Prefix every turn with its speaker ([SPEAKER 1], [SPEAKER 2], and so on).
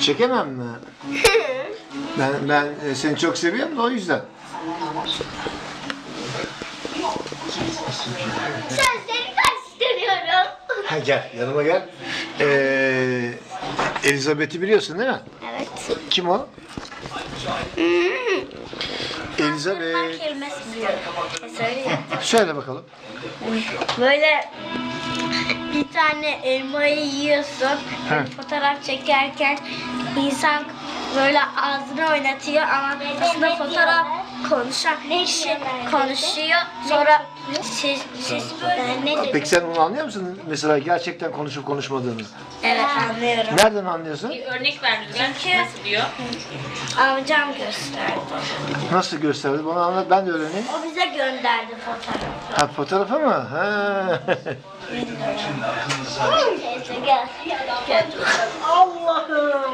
[SPEAKER 1] Çekemem mi? Ben seni çok seviyorum da o yüzden.
[SPEAKER 2] Sen seni karıştırıyorum.
[SPEAKER 1] Ha, gel yanıma gel. Elizabeth'i biliyorsun değil mi?
[SPEAKER 2] Evet.
[SPEAKER 1] Kim o? Elizabeth.
[SPEAKER 2] Kelimesi biliyorum. Söyleyeyim.
[SPEAKER 1] Söyle bakalım.
[SPEAKER 2] Böyle bir tane elmayı yiyorsun.
[SPEAKER 1] He.
[SPEAKER 2] Fotoğraf çekerken insan böyle ağzını oynatıyor ama aslında fotoğraf konuşan kişi konuşuyor. Sonra siz
[SPEAKER 1] Peki sen onu anlıyor musun? Mesela gerçekten konuşup konuşmadığını.
[SPEAKER 2] Evet, anlıyorum.
[SPEAKER 1] Nereden anlıyorsun?
[SPEAKER 3] Bir örnek ver Rüzgar.
[SPEAKER 2] Çünkü-
[SPEAKER 3] Nasıl diyor?
[SPEAKER 2] Amcam gösterdi.
[SPEAKER 1] Nasıl gösterdi? Bana anlat, ben de öğreneyim.
[SPEAKER 2] O bize gönderdi fotoğrafı.
[SPEAKER 1] Ha, fotoğrafı mı? Ha.
[SPEAKER 2] Teyze gel. Gel. Allah'ım.